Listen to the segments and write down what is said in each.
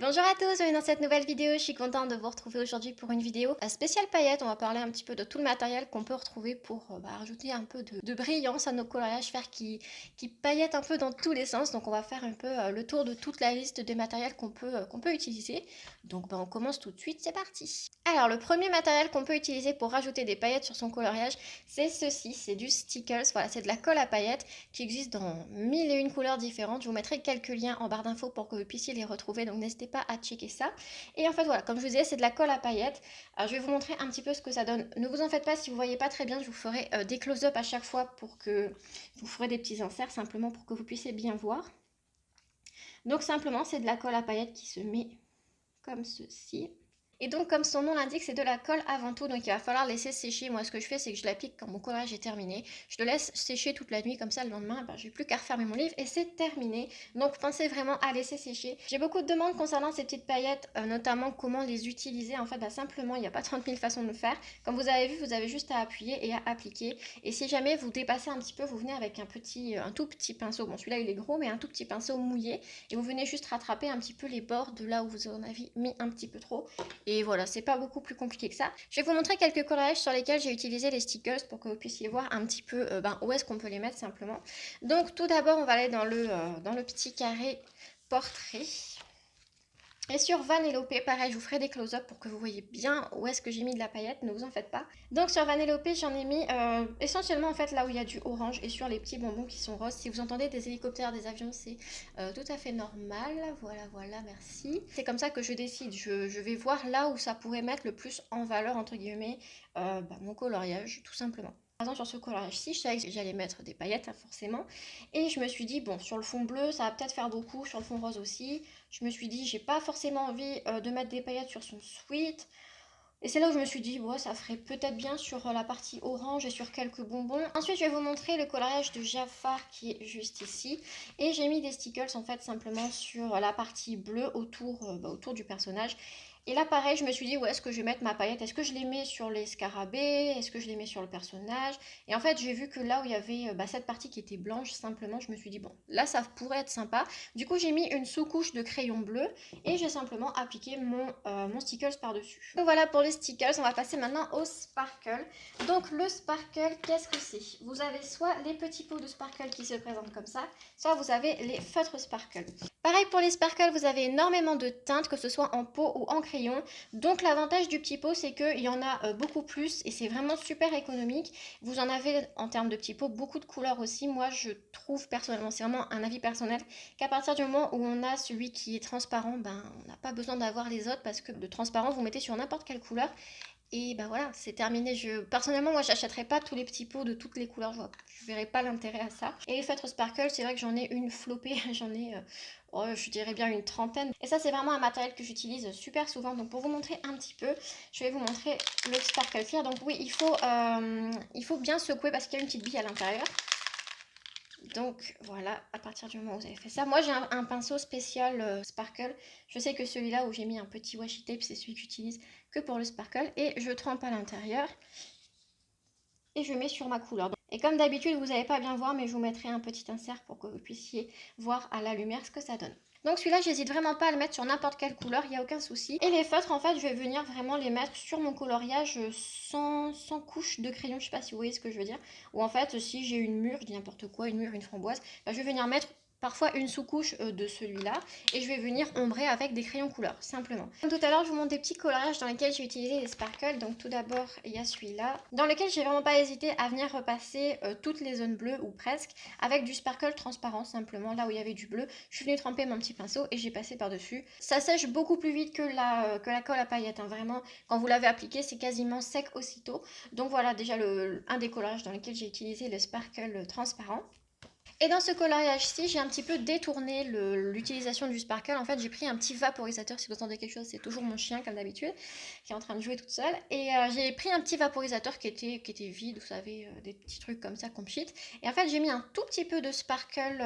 Bonjour à tous, bienvenue dans cette nouvelle vidéo. Je suis contente de vous retrouver aujourd'hui pour une vidéo spéciale paillettes. On va parler un petit peu de tout le matériel qu'on peut retrouver pour rajouter un peu de brillance à nos coloriages, faire qui paillettes un peu dans tous les sens. Donc on va faire un peu le tour de toute la liste des matériels qu'on peut utiliser. Donc on commence tout de suite, c'est parti. Alors le premier matériel qu'on peut utiliser pour rajouter des paillettes sur son coloriage, c'est ceci, c'est du stickers. Voilà, c'est de la colle à paillettes qui existe dans mille et une couleurs différentes. Je vous mettrai quelques liens en barre d'infos pour que vous puissiez les retrouver, donc n'hésitez pas à checker ça. Et en fait voilà, comme je vous disais, c'est de la colle à paillettes. Alors, je vais vous montrer un petit peu ce que ça donne. Ne vous en faites pas si vous voyez pas très bien, je vous ferai des close-up à chaque fois pour que vous ferez des petits inserts simplement pour que vous puissiez bien voir. Donc simplement c'est de la colle à paillettes qui se met comme ceci. Et donc comme son nom l'indique, c'est de la colle avant tout, donc il va falloir laisser sécher. Moi ce que je fais, c'est que je l'applique quand mon coloriage est terminé. Je le laisse sécher toute la nuit, comme ça le lendemain, j'ai plus qu'à refermer mon livre et c'est terminé. Donc pensez vraiment à laisser sécher. J'ai beaucoup de demandes concernant ces petites paillettes, notamment comment les utiliser. En fait, simplement, il n'y a pas 30 000 façons de le faire. Comme vous avez vu, vous avez juste à appuyer et à appliquer. Et si jamais vous dépassez un petit peu, vous venez avec un tout petit pinceau. Bon, celui-là il est gros, mais un tout petit pinceau mouillé. Et vous venez juste rattraper un petit peu les bords de là où vous en avez mis un petit peu trop. Et voilà, c'est pas beaucoup plus compliqué que ça. Je vais vous montrer quelques coloriages sur lesquels j'ai utilisé les stickers pour que vous puissiez voir un petit peu où est-ce qu'on peut les mettre simplement. Donc tout d'abord, on va aller dans le petit carré portrait. Et sur Vanellope, pareil, je vous ferai des close-up pour que vous voyez bien où est-ce que j'ai mis de la paillette, ne vous en faites pas. Donc sur Vanellope, j'en ai mis essentiellement en fait là où il y a du orange et sur les petits bonbons qui sont roses. Si vous entendez des hélicoptères, des avions, c'est tout à fait normal. Voilà, merci. C'est comme ça que je décide. Je vais voir là où ça pourrait mettre le plus en valeur, entre guillemets, mon coloriage, tout simplement. Par exemple, sur ce coloriage-ci, je savais que j'allais mettre des paillettes, hein, forcément. Et je me suis dit, bon, sur le fond bleu, ça va peut-être faire beaucoup, sur le fond rose aussi. Je me suis dit, j'ai pas forcément envie de mettre des paillettes sur son sweat. Et c'est là où je me suis dit, ouais, ça ferait peut-être bien sur la partie orange et sur quelques bonbons. Ensuite, je vais vous montrer le coloriage de Jafar qui est juste ici. Et j'ai mis des stickers en fait simplement sur la partie bleue autour du personnage. Et là, pareil, je me suis dit, où est-ce que je vais mettre ma paillette? Est-ce que je les mets sur les scarabées? Est-ce que je les mets sur le personnage? Et en fait, j'ai vu que là où il y avait cette partie qui était blanche, simplement, je me suis dit, bon, là, ça pourrait être sympa. Du coup, j'ai mis une sous-couche de crayon bleu et j'ai simplement appliqué mon stickers par-dessus. Donc voilà pour les stickers, on va passer maintenant au sparkle. Donc le sparkle, qu'est-ce que c'est? Vous avez soit les petits pots de sparkle qui se présentent comme ça, soit vous avez les feutres sparkle. Pareil pour les sparkles, vous avez énormément de teintes, que ce soit en pot ou en crayon. Donc l'avantage du petit pot, c'est qu'il y en a beaucoup plus et c'est vraiment super économique. Vous en avez en termes de petits pots beaucoup de couleurs aussi. Moi, je trouve personnellement, c'est vraiment un avis personnel, qu'à partir du moment où on a celui qui est transparent, on n'a pas besoin d'avoir les autres parce que de transparent, vous mettez sur n'importe quelle couleur. Et voilà, c'est terminé. Personnellement, moi, j'achèterais pas tous les petits pots de toutes les couleurs. Je verrais pas l'intérêt à ça. Et les feutres sparkle, c'est vrai que j'en ai une flopée. J'en ai, je dirais bien une trentaine. Et ça, c'est vraiment un matériel que j'utilise super souvent. Donc, pour vous montrer un petit peu, je vais vous montrer le sparkle clear. Donc, oui, il faut bien secouer parce qu'il y a une petite bille à l'intérieur. Donc voilà, à partir du moment où vous avez fait ça, moi j'ai un pinceau spécial sparkle. Je sais que celui-là où j'ai mis un petit washi tape, c'est celui que j'utilise que pour le sparkle. Et je trempe à l'intérieur et je mets sur ma couleur. Et comme d'habitude, vous n'allez pas bien voir, mais je vous mettrai un petit insert pour que vous puissiez voir à la lumière ce que ça donne. Donc celui-là, j'hésite vraiment pas à le mettre sur n'importe quelle couleur, il n'y a aucun souci. Et les feutres, en fait, je vais venir vraiment les mettre sur mon coloriage sans couche de crayon, je sais pas si vous voyez ce que je veux dire. Ou en fait, si j'ai une mûre, je dis n'importe quoi, une mûre, une framboise, je vais venir mettre parfois une sous-couche de celui-là et je vais venir ombrer avec des crayons couleur, simplement. Comme tout à l'heure, je vous montre des petits coloriages dans lesquels j'ai utilisé les sparkles. Donc tout d'abord, il y a celui-là, dans lequel j'ai vraiment pas hésité à venir repasser toutes les zones bleues ou presque, avec du sparkle transparent, simplement, là où il y avait du bleu. Je suis venue tremper mon petit pinceau et j'ai passé par-dessus. Ça sèche beaucoup plus vite que la colle à paillettes, hein. Vraiment, quand vous l'avez appliqué, c'est quasiment sec aussitôt. Donc voilà, déjà un des coloriages dans lesquels j'ai utilisé le sparkle transparent. Et dans ce coloriage-ci, j'ai un petit peu détourné l'utilisation du sparkle. En fait, j'ai pris un petit vaporisateur. Si vous entendez quelque chose, c'est toujours mon chien, comme d'habitude, qui est en train de jouer toute seule. Et j'ai pris un petit vaporisateur qui était vide, vous savez, des petits trucs comme ça qu'on pchit. Et en fait, j'ai mis un tout petit peu de sparkle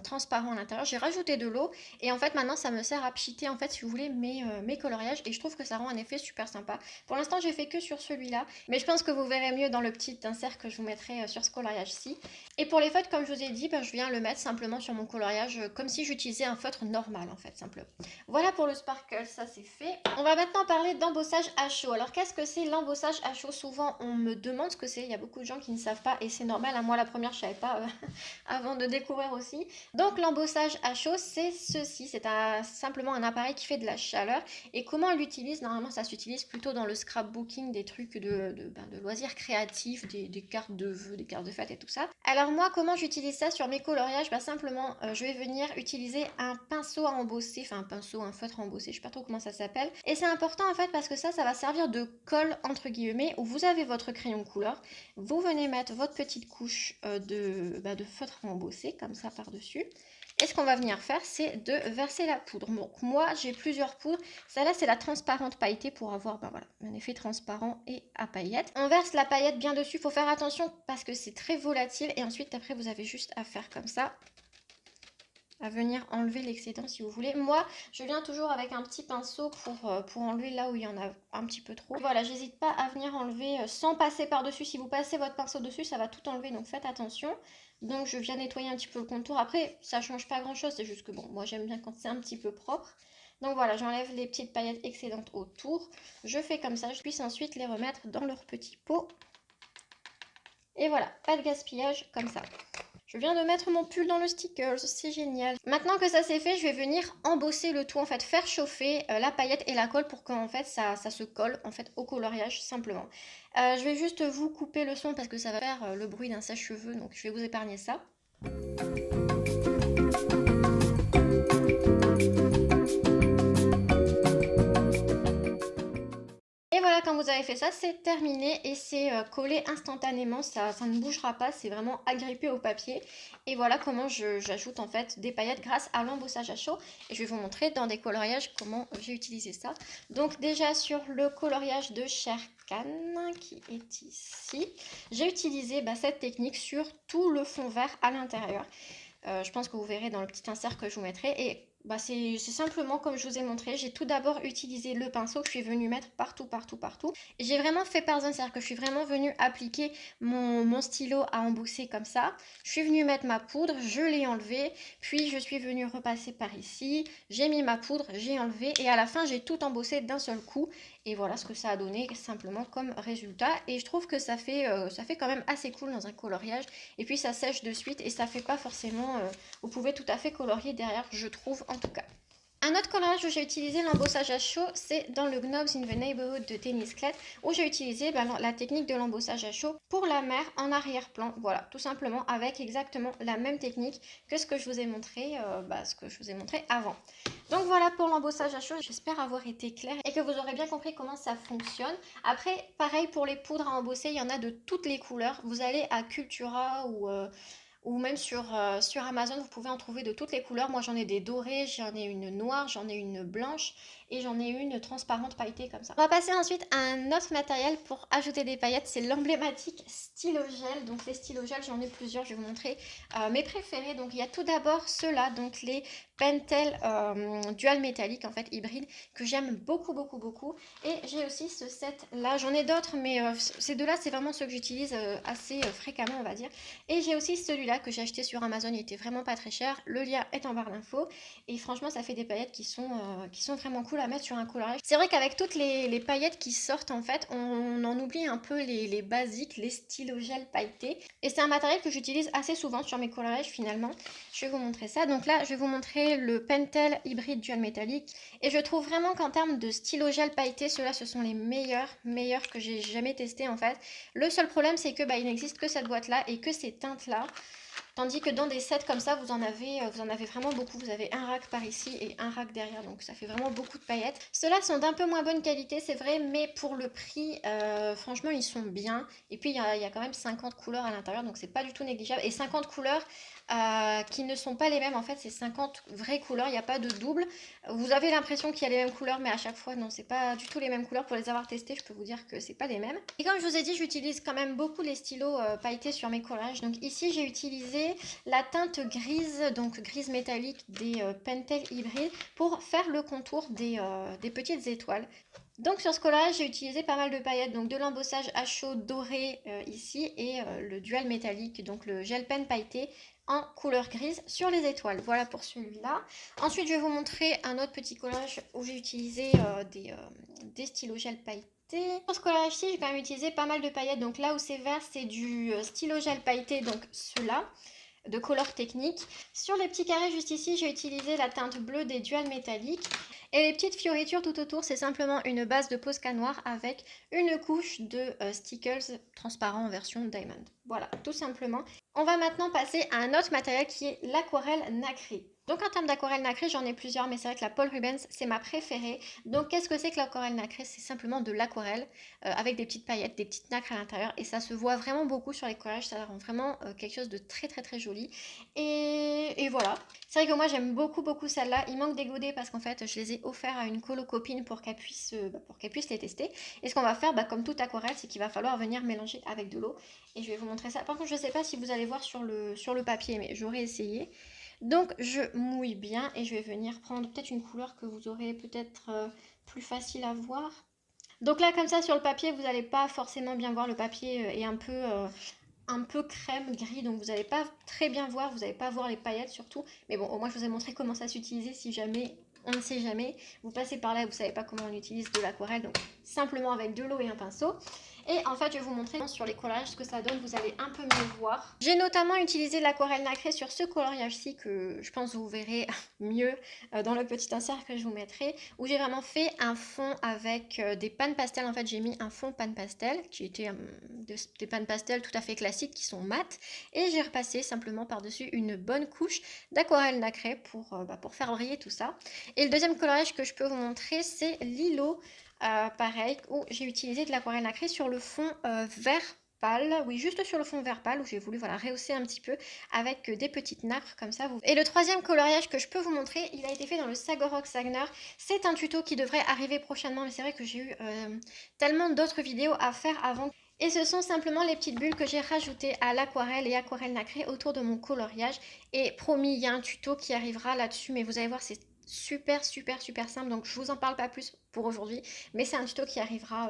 transparent à l'intérieur. J'ai rajouté de l'eau. Et en fait, maintenant, ça me sert à pchiter, en fait, si vous voulez, mes coloriages. Et je trouve que ça rend un effet super sympa. Pour l'instant, j'ai fait que sur celui-là. Mais je pense que vous verrez mieux dans le petit insert que je vous mettrai sur ce coloriage-ci. Et pour les feutres, comme je vous ai dit, je viens le mettre simplement sur mon coloriage comme si j'utilisais un feutre normal en fait, simplement. Voilà pour le sparkle, ça c'est fait. On va maintenant parler d'embossage à chaud. Alors qu'est-ce que c'est l'embossage à chaud? Souvent on me demande ce que c'est, il y a beaucoup de gens qui ne savent pas et c'est normal, hein. Moi la première je savais pas avant de découvrir aussi. Donc l'embossage à chaud c'est ceci, c'est simplement un appareil qui fait de la chaleur. Et comment on l'utilise? Normalement ça s'utilise plutôt dans le scrapbooking, des trucs de loisirs créatifs, des cartes de vœux, des cartes de fête et tout ça. Alors moi comment j'utilise ça sur mes coloriages? Simplement je vais venir utiliser un pinceau à embosser, enfin un pinceau, un feutre à embosser, je sais pas trop comment ça s'appelle. Et c'est important en fait parce que ça va servir de colle entre guillemets, où vous avez votre crayon de couleur, vous venez mettre votre petite couche de feutre à embosser comme ça par dessus. Et ce qu'on va venir faire, c'est de verser la poudre. Donc moi, j'ai plusieurs poudres. Celle-là, c'est la transparente pailletée pour avoir un effet transparent et à paillettes. On verse la paillette bien dessus. Il faut faire attention parce que c'est très volatile. Et ensuite, après, vous avez juste à faire comme ça. À venir enlever l'excédent si vous voulez. Moi, je viens toujours avec un petit pinceau pour enlever là où il y en a un petit peu trop. Voilà, j'hésite pas à venir enlever sans passer par-dessus. Si vous passez votre pinceau dessus, ça va tout enlever, donc faites attention. Donc je viens nettoyer un petit peu le contour. Après, ça change pas grand-chose, c'est juste que bon, moi j'aime bien quand c'est un petit peu propre. Donc voilà, j'enlève les petites paillettes excédentes autour. Je fais comme ça, je puisse ensuite les remettre dans leur petit pot. Et voilà, pas de gaspillage comme ça. Je viens de mettre mon pull dans le sticker, c'est génial. Maintenant que ça c'est fait, je vais venir embosser le tout, en fait, faire chauffer la paillette et la colle pour qu'en fait ça se colle en fait au coloriage simplement. Je vais juste vous couper le son parce que ça va faire le bruit d'un sèche-cheveux, donc je vais vous épargner ça. Et voilà, quand vous avez fait ça, c'est terminé et c'est collé instantanément, ça ne bougera pas, c'est vraiment agrippé au papier. Et voilà comment j'ajoute en fait des paillettes grâce à l'embossage à chaud. Et je vais vous montrer dans des coloriages comment j'ai utilisé ça. Donc déjà sur le coloriage de Sherkan qui est ici, j'ai utilisé cette technique sur tout le fond vert à l'intérieur. Je pense que vous verrez dans le petit insert que je vous mettrai. Et c'est simplement comme je vous ai montré. J'ai tout d'abord utilisé le pinceau que je suis venue mettre partout, partout, partout. Et j'ai vraiment fait par zone, c'est-à-dire que je suis vraiment venue appliquer mon stylo à embosser comme ça. Je suis venue mettre ma poudre, je l'ai enlevée. Puis je suis venue repasser par ici. J'ai mis ma poudre, j'ai enlevé. Et à la fin, j'ai tout embossé d'un seul coup. Et voilà ce que ça a donné simplement comme résultat. Et je trouve que ça fait quand même assez cool dans un coloriage. Et puis ça sèche de suite et ça fait pas forcément... vous pouvez tout à fait colorier derrière, je trouve en tout cas. Un autre coloriage où j'ai utilisé l'embossage à chaud, c'est dans le Knobs in the Neighborhood de Tennis Clet, où j'ai utilisé la technique de l'embossage à chaud pour la mer en arrière-plan. Voilà, tout simplement avec exactement la même technique que ce que je vous ai montré, avant. Donc voilà pour l'embossage à chaud, j'espère avoir été claire et que vous aurez bien compris comment ça fonctionne. Après, pareil pour les poudres à embosser, il y en a de toutes les couleurs. Vous allez à Cultura ou même sur Amazon, vous pouvez en trouver de toutes les couleurs. Moi, j'en ai des dorées, j'en ai une noire, j'en ai une blanche et j'en ai une transparente pailletée comme ça. On va passer ensuite à un autre matériel pour ajouter des paillettes. C'est l'emblématique stylo gel. Donc les stylos gel, j'en ai plusieurs. Je vais vous montrer mes préférés. Donc il y a tout d'abord ceux-là, donc les Pentel Dual métallique, en fait hybride, que j'aime beaucoup, beaucoup, beaucoup. Et j'ai aussi ce set-là. J'en ai d'autres, mais ces deux-là, c'est vraiment ceux que j'utilise assez fréquemment, on va dire. Et j'ai aussi celui-là que j'ai acheté sur Amazon, il était vraiment pas très cher. Le lien est en barre d'infos. Et franchement, ça fait des paillettes qui sont vraiment cool à mettre sur un coloriage. C'est vrai qu'avec toutes les paillettes qui sortent, en fait, on en oublie un peu les basiques, les stylos gel pailletés. Et c'est un matériel que j'utilise assez souvent sur mes coloriages finalement. Je vais vous montrer ça. Donc là, je vais vous montrer le Pentel hybride dual métallique. Et je trouve vraiment qu'en termes de stylo gel pailleté, ceux-là, ce sont les meilleurs que j'ai jamais testés en fait. Le seul problème, c'est que il n'existe que cette boîte-là et que ces teintes-là. Tandis que dans des sets comme ça, vous en avez vraiment beaucoup. Vous avez un rack par ici et un rack derrière. Donc ça fait vraiment beaucoup de paillettes. Ceux-là sont d'un peu moins bonne qualité, c'est vrai. Mais pour le prix, franchement, ils sont bien. Et puis, il y a quand même 50 couleurs à l'intérieur. Donc c'est pas du tout négligeable. Et 50 couleurs qui ne sont pas les mêmes. En fait, c'est 50 vraies couleurs. Il n'y a pas de double. Vous avez l'impression qu'il y a les mêmes couleurs. Mais à chaque fois, non, c'est pas du tout les mêmes couleurs. Pour les avoir testés, je peux vous dire que c'est pas les mêmes. Et comme je vous ai dit, j'utilise quand même beaucoup les stylos pailletés sur mes collages. Donc ici, j'ai utilisé la teinte grise, donc grise métallique des Pentel hybrides pour faire le contour des petites étoiles. Donc sur ce collage, j'ai utilisé pas mal de paillettes, donc de l'embossage à chaud doré ici et le dual métallique, donc le gel pen pailleté en couleur grise sur les étoiles. Voilà pour celui-là. Ensuite, je vais vous montrer un autre petit collage où j'ai utilisé des stylos gel pailletés. Pour ce collage-ci, j'ai quand même utilisé pas mal de paillettes. Donc là où c'est vert, c'est du stylo gel pailleté, donc ceux-là de couleur technique. Sur les petits carrés juste ici, j'ai utilisé la teinte bleue des duals métalliques. Et les petites fioritures tout autour, c'est simplement une base de Posca noir avec une couche de stickers transparents en version diamond. Voilà, tout simplement. On va maintenant passer à un autre matériel qui est l'aquarelle nacrée. Donc en termes d'aquarelle nacrée, j'en ai plusieurs, mais c'est vrai que la Paul Rubens, c'est ma préférée. Donc qu'est-ce que c'est que l'aquarelle nacrée? C'est simplement de l'aquarelle avec des petites paillettes, des petites nacres à l'intérieur. Et ça se voit vraiment beaucoup sur les collages, ça rend vraiment quelque chose de très très très joli. Et voilà. C'est vrai que moi j'aime beaucoup celle-là. Il manque des godets parce qu'en fait je les ai offerts à une colo copine pour qu'elle puisse les tester. Et ce qu'on va faire, comme toute aquarelle, c'est qu'il va falloir venir mélanger avec de l'eau. Et je vais vous montrer ça. Par contre, je ne sais pas si vous allez voir sur le papier, mais j'aurais essayé. Donc je mouille bien et je vais venir prendre peut-être une couleur que vous aurez peut-être plus facile à voir. Donc là, comme ça, sur le papier, vous n'allez pas forcément bien voir. Le papier est un peu crème gris, donc vous n'allez pas très bien voir, vous n'allez pas voir les paillettes surtout. Mais bon, au moins je vous ai montré comment ça s'utilisait si jamais, on ne sait jamais. Vous passez par là et vous ne savez pas comment on utilise de l'aquarelle, donc simplement avec de l'eau et un pinceau. Et en fait, je vais vous montrer sur les collages ce que ça donne, vous allez un peu mieux voir. J'ai notamment utilisé l'aquarelle nacrée sur ce coloriage-ci que je pense vous verrez mieux dans le petit insert que je vous mettrai, où j'ai vraiment fait un fond avec des pannes pastel. En fait, j'ai mis un fond panne pastel qui était des pannes pastel tout à fait classiques qui sont mates, et j'ai repassé simplement par-dessus une bonne couche d'aquarelle nacrée pour faire briller tout ça. Et le deuxième coloriage que je peux vous montrer, c'est Lilo. Pareil, où j'ai utilisé de l'aquarelle nacrée sur le fond vert pâle, oui, juste sur le fond vert pâle, où j'ai voulu rehausser un petit peu avec des petites nacres comme ça. Et le troisième coloriage que je peux vous montrer, il a été fait dans le Sagorock Sagner. C'est un tuto qui devrait arriver prochainement, mais c'est vrai que j'ai eu tellement d'autres vidéos à faire avant. Et ce sont simplement les petites bulles que j'ai rajoutées à l'aquarelle et aquarelle nacrée autour de mon coloriage. Et promis, il y a un tuto qui arrivera là-dessus, mais vous allez voir, c'est super simple, donc je vous en parle pas plus pour aujourd'hui, mais c'est un tuto qui arrivera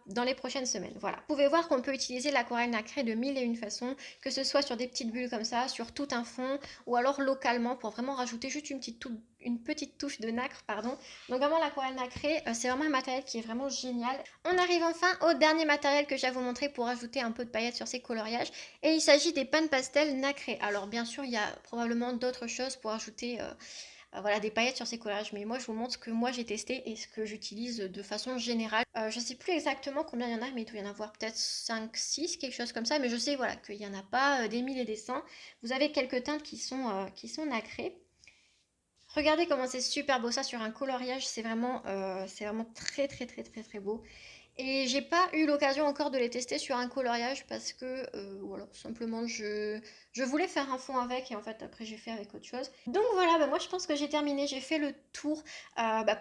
dans les prochaines semaines. Voilà, vous pouvez voir qu'on peut utiliser l'aquarelle nacrée de mille et une façons, que ce soit sur des petites bulles comme ça, sur tout un fond, ou alors localement pour vraiment rajouter juste une petite touche de nacre, pardon. Donc vraiment l'aquarelle nacrée, c'est vraiment un matériel qui est vraiment génial. On arrive enfin au dernier matériel que j'ai à vous montrer pour ajouter un peu de paillettes sur ces coloriages, et il s'agit des pannes pastel nacrées. Alors bien sûr, il y a probablement d'autres choses pour ajouter voilà, des paillettes sur ces collages, mais moi je vous montre ce que moi j'ai testé et ce que j'utilise de façon générale. Je sais plus exactement combien il y en a, mais il doit y en avoir peut-être 5, 6, quelque chose comme ça, mais je sais voilà qu'il n'y en a pas des mille et des cents. Vous avez quelques teintes qui sont nacrées. Regardez comment c'est super beau ça sur un coloriage, c'est vraiment très beau. Et j'ai pas eu l'occasion encore de les tester sur un coloriage parce que voilà, simplement je voulais faire un fond avec et en fait après j'ai fait avec autre chose. Donc voilà, moi je pense que j'ai terminé, j'ai fait le tour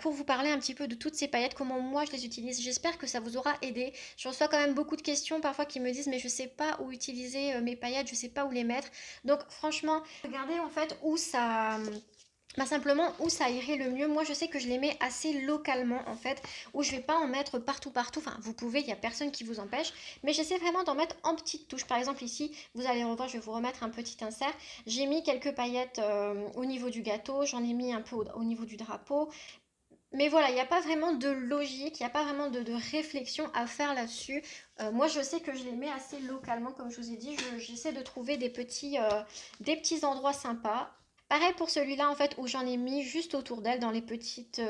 pour vous parler un petit peu de toutes ces paillettes, comment moi je les utilise. J'espère que ça vous aura aidé. Je reçois quand même beaucoup de questions parfois qui me disent mais je sais pas où utiliser mes paillettes, je sais pas où les mettre. Donc franchement, regardez en fait où ça simplement où ça irait le mieux. Moi je sais que je les mets assez localement en fait, où je vais pas en mettre partout, enfin vous pouvez, il n'y a personne qui vous empêche, mais j'essaie vraiment d'en mettre en petites touches. Par exemple ici, vous allez revoir, je vais vous remettre un petit insert, j'ai mis quelques paillettes au niveau du gâteau, j'en ai mis un peu au niveau du drapeau, mais voilà, il n'y a pas vraiment de logique, il n'y a pas vraiment de réflexion à faire là-dessus. Moi je sais que je les mets assez localement, comme je vous ai dit, j'essaie de trouver des petits endroits sympas. Pareil pour celui-là en fait où j'en ai mis juste autour d'elle dans les petites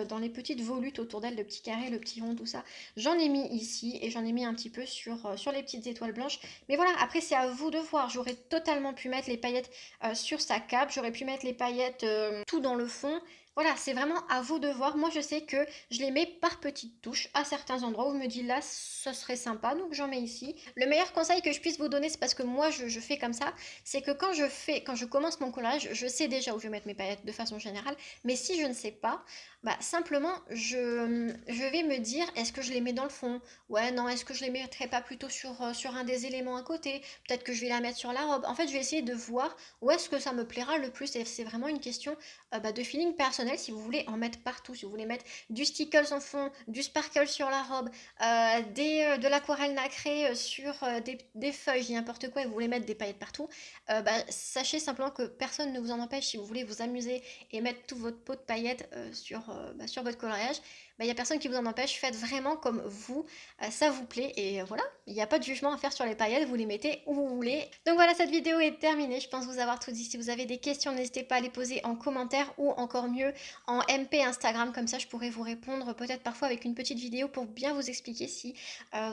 volutes autour d'elle, le petit carré, le petit rond, tout ça. J'en ai mis ici et j'en ai mis un petit peu sur les petites étoiles blanches. Mais voilà, après c'est à vous de voir. J'aurais totalement pu mettre les paillettes sur sa cape, j'aurais pu mettre les paillettes tout dans le fond. Voilà, c'est vraiment à vous de voir. Moi, je sais que je les mets par petites touches à certains endroits où je me dis là, ça serait sympa, donc j'en mets ici. Le meilleur conseil que je puisse vous donner, c'est parce que moi, je fais comme ça, c'est que quand je commence mon collage, je sais déjà où je vais mettre mes paillettes de façon générale, mais si je ne sais pas, simplement, je vais me dire, est-ce que je les mets dans le fond? Ouais, non, est-ce que je les mettrais pas plutôt sur un des éléments à côté? Peut-être que je vais la mettre sur la robe. En fait, je vais essayer de voir où est-ce que ça me plaira le plus, et c'est vraiment une question de feeling personnel. optionnel si vous voulez en mettre partout, si vous voulez mettre du stickles en fond, du sparkle sur la robe, de l'aquarelle nacrée sur des feuilles, je dis n'importe quoi, et vous voulez mettre des paillettes partout, sachez simplement que personne ne vous en empêche si vous voulez vous amuser et mettre tout votre pot de paillettes sur votre coloriage. Il n'y a personne qui vous en empêche, faites vraiment comme vous, ça vous plaît et voilà, il n'y a pas de jugement à faire sur les paillettes, vous les mettez où vous voulez. Donc voilà, cette vidéo est terminée, je pense vous avoir tout dit. Si vous avez des questions, n'hésitez pas à les poser en commentaire ou encore mieux en MP Instagram, comme ça je pourrais vous répondre peut-être parfois avec une petite vidéo pour bien vous expliquer si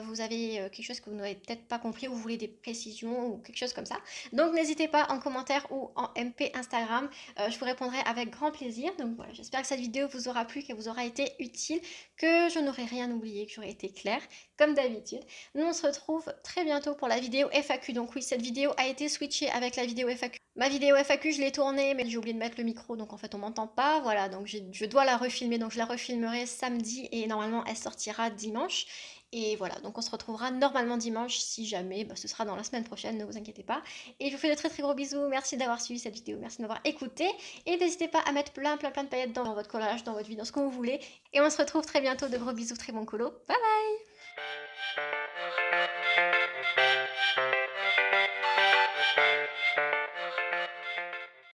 vous avez quelque chose que vous n'avez peut-être pas compris ou vous voulez des précisions ou quelque chose comme ça. Donc n'hésitez pas en commentaire ou en MP Instagram, je vous répondrai avec grand plaisir. Donc voilà, j'espère que cette vidéo vous aura plu, qu'elle vous aura été utile, que je n'aurai rien oublié, que j'aurai été claire comme d'habitude. Nous on se retrouve très bientôt pour la vidéo FAQ. Donc oui, cette vidéo a été switchée avec la vidéo FAQ. Ma vidéo FAQ, je l'ai tournée, mais j'ai oublié de mettre le micro, donc en fait on m'entend pas. Voilà, donc je dois la refilmer, donc je la refilmerai samedi et normalement elle sortira dimanche. Et voilà, donc on se retrouvera normalement dimanche, si jamais, ce sera dans la semaine prochaine, ne vous inquiétez pas. Et je vous fais de très très gros bisous, merci d'avoir suivi cette vidéo, merci de m'avoir écouté. Et n'hésitez pas à mettre plein de paillettes dans votre collage, dans votre vie, dans ce que vous voulez. Et on se retrouve très bientôt, de gros bisous, très bon colo, bye bye.